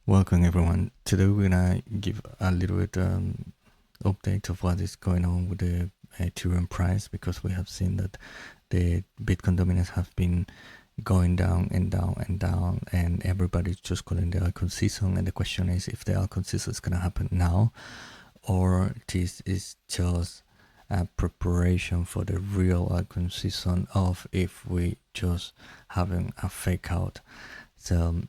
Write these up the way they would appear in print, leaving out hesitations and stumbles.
Welcome everyone. Today we're gonna give a little bit update of what is going on with the Ethereum price, because we have seen that the Bitcoin dominance have been going down and down and down, and everybody's just calling the altcoin season. And the question is if the altcoin season is gonna happen now, or this is just a preparation for the real altcoin season, of if we just having a fake out. So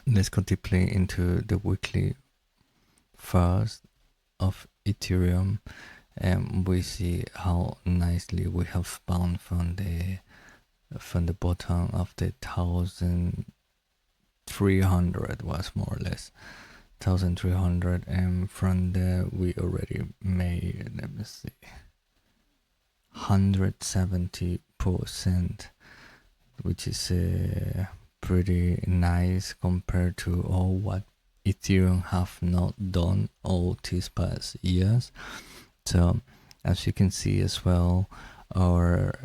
let's go deeply into the weekly first of Ethereum, and we see how nicely we have bounced from the bottom of the 1300, was more or less 1300, and from there we already made, let me see, 170%, which is pretty nice compared to all what Ethereum have not done all these past years. So as you can see as well, our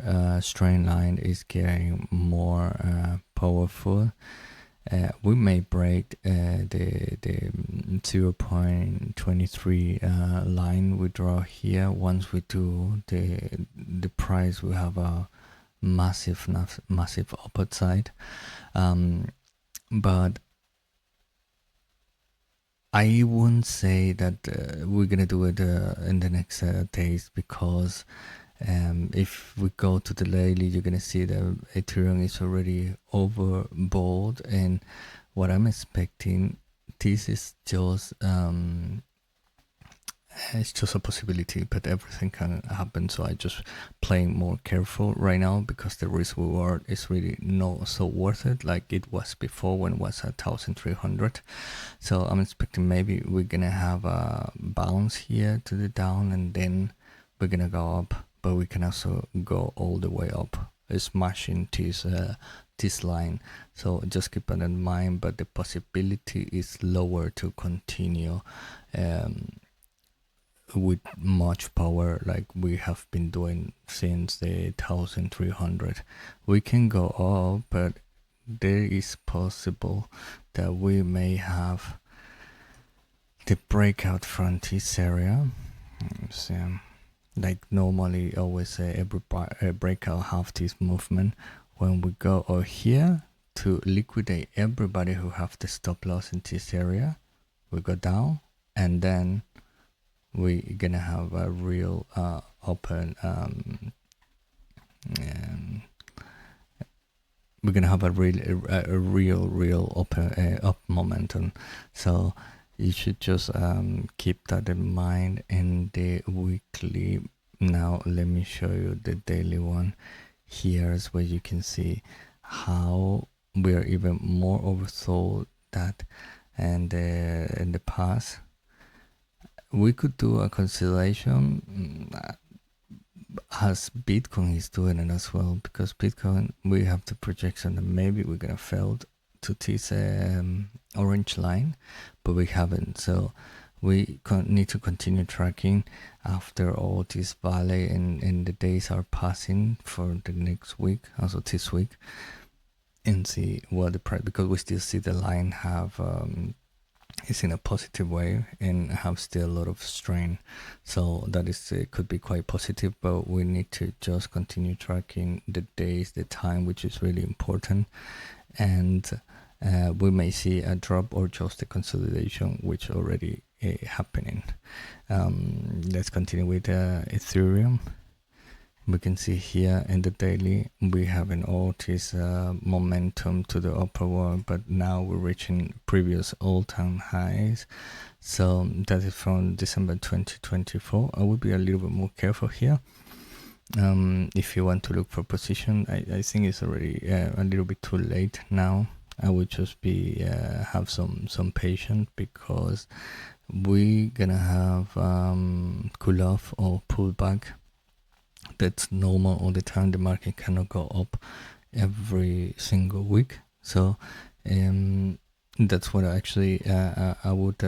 straight line is getting more powerful. We may break the 0.23 line we draw here. Once we do, the price will have a massive upward side, but I wouldn't say that we're gonna do it in the next days, because if we go to the daily, you're gonna see that Ethereum is already overbought, and what I'm expecting, this is just it's just a possibility, but everything can happen. So I just playing more careful right now, because the risk reward is really not so worth it like it was before when it was 1300. So I'm expecting maybe we're gonna have a bounce here to the down, and then we're gonna go up, but we can also go all the way up, smashing this line. So just keep that in mind, but the possibility is lower to continue with much power like we have been doing since the 1300. We can go up, but there is possible that we may have the breakout from this area. So, like normally always every breakout have this movement. When we go over here to liquidate everybody who have the stop loss in this area, we go down, and then we're gonna have a real open we're gonna have a real open up momentum. So you should just keep that in mind in the weekly. Now let me show you the daily one. Here's where you can see how we are even more oversold that, and in the past we could do a consideration as Bitcoin is doing it as well, because Bitcoin, we have the projection that maybe we're gonna fail to this orange line, but we haven't. So we need to continue tracking after all this valley, and the days are passing for the next week, also this week, and see what the price, because we still see the line have is in a positive way and have still a lot of strain. So that is could be quite positive, but we need to just continue tracking the days, the time, which is really important. And we may see a drop or just a consolidation, which already happening. Let's continue with Ethereum. We can see here in the daily we having all this momentum to the upward, but now we're reaching previous all-time highs. So that is from December 2024. I will be a little bit more careful here. If you want to look for position, I think it's already a little bit too late now. I would just be have some patience, because we're gonna have cool off or pull back. That's normal all the time. The market cannot go up every single week. So that's what actually I would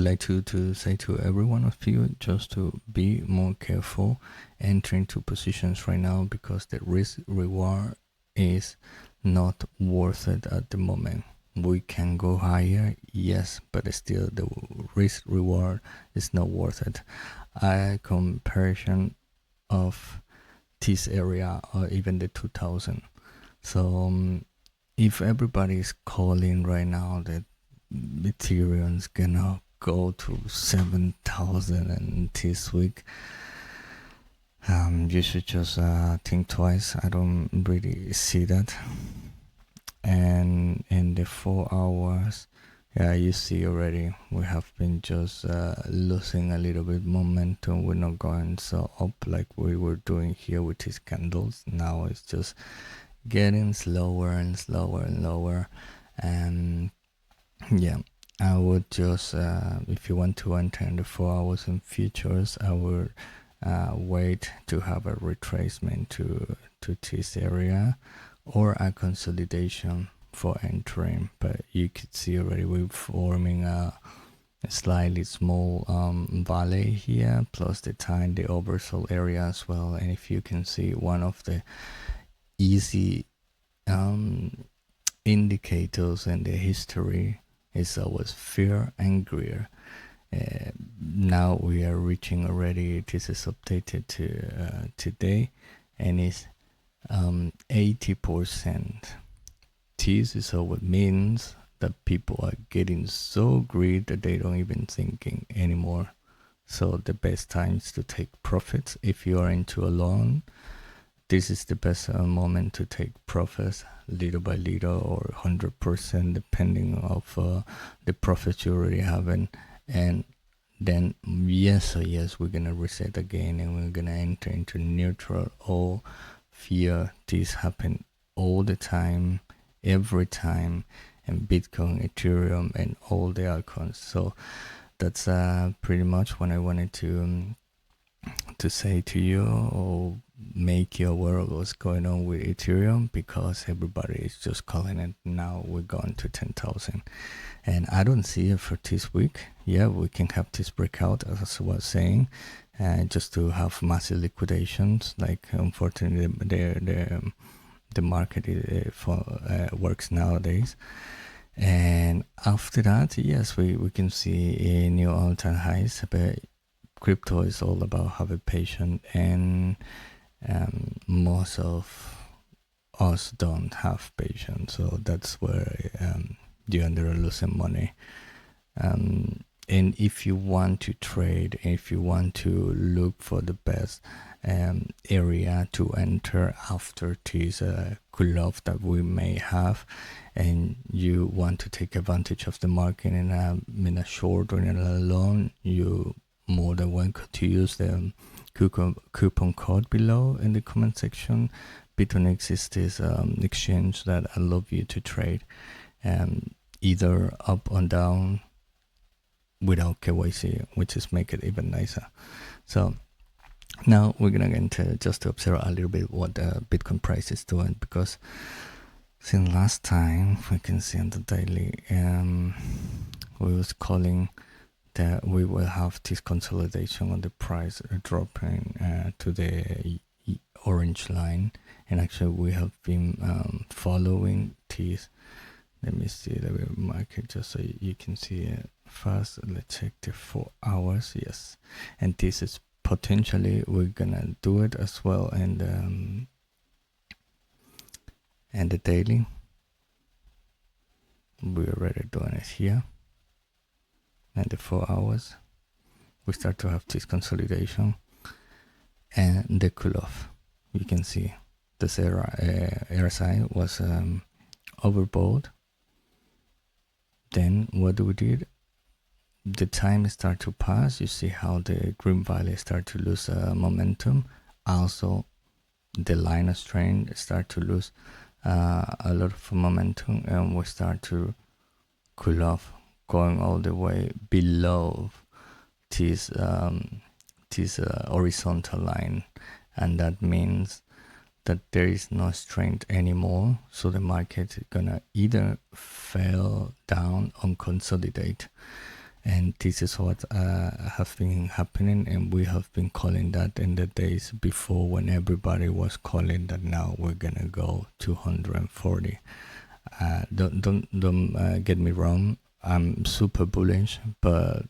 like to say to every one of you, just to be more careful entering into positions right now, because the risk reward is not worth it at the moment. we can go higher, yes, but still the risk reward is not worth it. A comparison of this area or even the 2000. So if everybody is calling right now that Ethereum's gonna go to 7,000 and this week, you should just think twice. I don't really see that. And in the 4 hours, yeah, you see already we have been just losing a little bit momentum. We're not going so up like we were doing here with these candles. Now it's just getting slower and slower and lower. And yeah, I would just if you want to enter in the 4 hours in futures, I would wait to have a retracement to this area or a consolidation for entering. But you could see already we're forming a slightly small valley here, plus the oversold area as well. And if you can see, one of the easy indicators in the history is always fear and greed. Now we are reaching already, this is updated to today, and it's 80%. This is what means that people are getting so greedy that they don't even thinking anymore. So the best times to take profits, if you are into a loan, this is the best moment to take profits little by little or 100% depending of the profits you already have. And then yes, we're gonna reset again and we're gonna enter into neutral or fear. This happen all the time, every time, and Bitcoin, Ethereum, and all the altcoins. So that's pretty much what I wanted to say to you, or make you aware of what's going on with Ethereum, because everybody is just calling it now we're going to 10,000, and I don't see it for this week. Yeah, we can have this breakout, as I was saying, just to have massive liquidations. Like unfortunately the market works nowadays. And after that, yes, we can see a new all-time highs, but crypto is all about having patience, and most of us don't have patience, so that's where you end up losing money. And if you want to trade, if you want to look for the best area to enter after this cool-off that we may have, and you want to take advantage of the market in a short or in a long, you more than welcome to use the coupon code below in the comment section. Bitunix is this exchange that allows you to trade either up or down without KYC, which is make it even nicer. So now we're gonna get into just to observe a little bit what the Bitcoin price is doing, because since last time we can see on the daily we was calling that we will have this consolidation on the price dropping to the orange line, and actually we have been following this. Let me see the market just so you can see it fast. Let's check the 4 hours. Yes, and this is potentially we're gonna do it as well, and the daily we're already doing it here. And the 4 hours we start to have this consolidation and the cool off. You can see this RSI was overbought. Then what we did, the time start to pass. You see how the green valley start to lose momentum. Also the line of strength start to lose a lot of momentum, and we start to cool off, going all the way below this horizontal line, and that means that there is no strength anymore. So the market is gonna either fall down or consolidate, and this is what have been happening, and we have been calling that in the days before when everybody was calling that now we're gonna go 240. don't get me wrong. I'm super bullish, but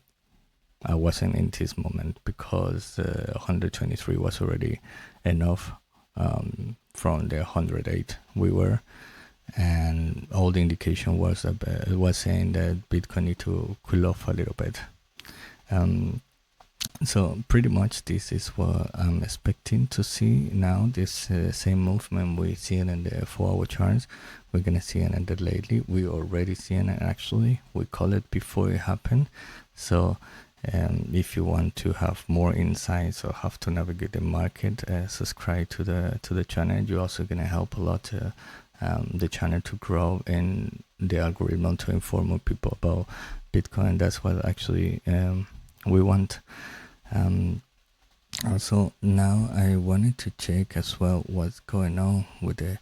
I wasn't in this moment because 123 was already enough from the 108 we were, and all the indication was saying that Bitcoin need to cool off a little bit. So pretty much this is what I'm expecting to see now. This same movement we see it in the 4-hour charts. We're gonna see it in the lately. We already seeing it actually. We call it before it happened. So if you want to have more insights or have to navigate the market, subscribe to the channel. You're also gonna help a lot the channel to grow and the algorithm to inform more people about Bitcoin. That's what actually we want. Also now I wanted to check as well what's going on with the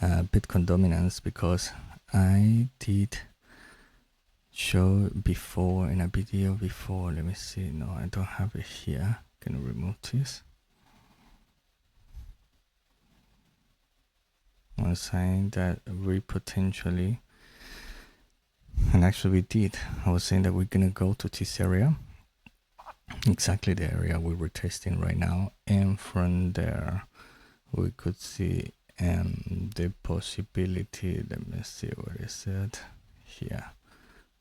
Bitcoin dominance, because I did show before in a video before. Let me see. No, I don't have it here. Can I remove this? I was saying that we potentially, and actually we did. I was saying that we're gonna go to this area, exactly the area we were testing right now, and from there we could see the possibility. Let me see what is it here.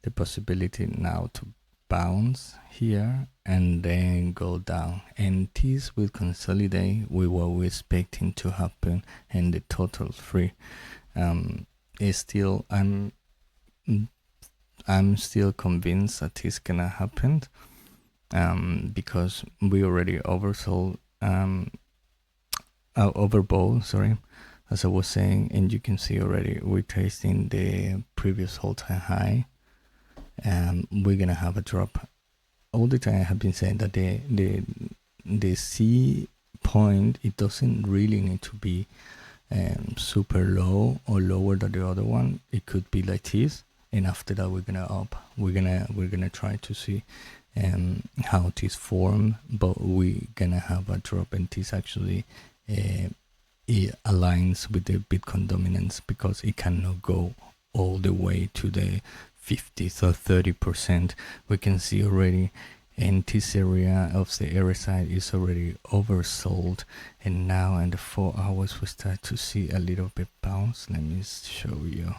The possibility now to bounce here and then go down, and this will consolidate with what we're expecting to happen in the total free. Is still I'm still convinced that it's gonna happen, because we already oversold overbought, sorry, as I was saying, and you can see already we're tasting the previous all-time high. We're gonna have a drop. All the time I have been saying that the C point, it doesn't really need to be super low or lower than the other one. It could be like this, and after that we're gonna try to see how this form, but we're gonna have a drop, and this actually it aligns with the Bitcoin dominance, because it cannot go all the way to the 50s or 30%. We can see already in this area of the RSI is already oversold, and now in the 4 hours we start to see a little bit bounce. Let me show you.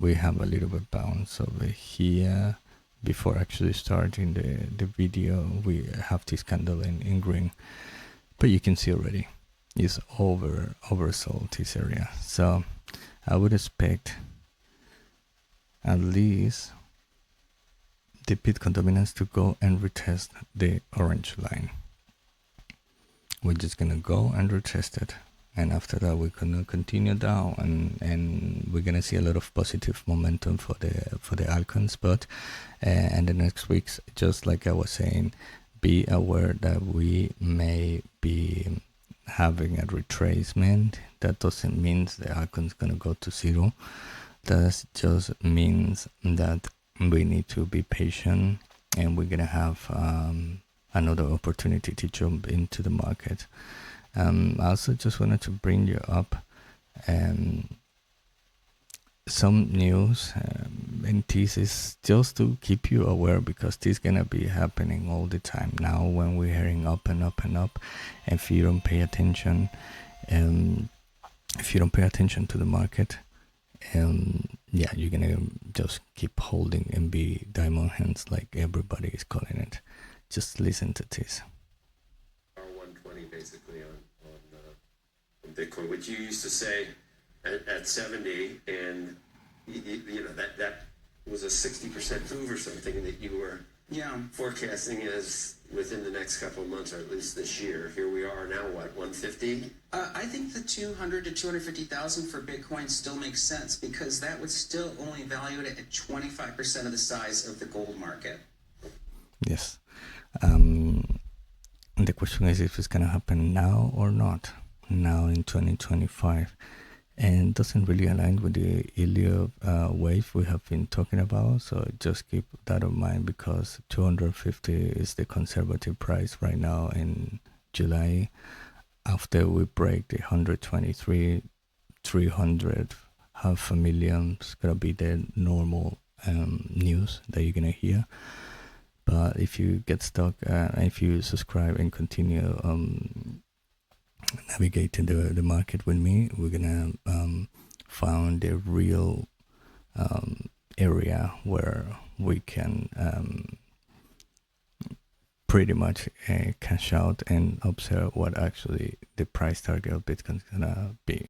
We have a little bit bounce over here. Before actually starting the video, we have this candle in green, but you can see already it's oversold this area. So I would expect at least the Bitcoin dominance to go and retest the orange line. We're just gonna go and retest it, and after that we're gonna continue down, and we're gonna see a lot of positive momentum for the altcoins. But in the next weeks, just like I was saying, be aware that we may be having a retracement. That doesn't mean the altcoin's gonna go to zero. That just means that we need to be patient, and we're gonna have another opportunity to jump into the market. I also just wanted to bring you up some news, and this is just to keep you aware, because this is gonna be happening all the time now when we're hearing up and up and up. If you don't pay attention, to the market, yeah, you're gonna just keep holding and be diamond hands like everybody is calling it. Just listen to this. 120 basically on Bitcoin, which you used to say at 70, and you know that was a 60% move or something that you were forecasting as within the next couple of months, or at least this year. Here we are now, what, 150? I think the 200 to 250,000 for Bitcoin still makes sense, because that would still only value it at 25% of the size of the gold market. Yes. The question is if it's gonna happen now or not, now in 2025, and doesn't really align with the Elliott wave we have been talking about. So just keep that in mind, because 250 is the conservative price right now in July. After we break the 123 300, 500,000 is gonna be the normal news that you're gonna hear. But if you get stuck, if you subscribe and continue navigating the market with me, we're gonna find the real area where we can pretty much cash out and observe what actually the price target of Bitcoin is gonna be.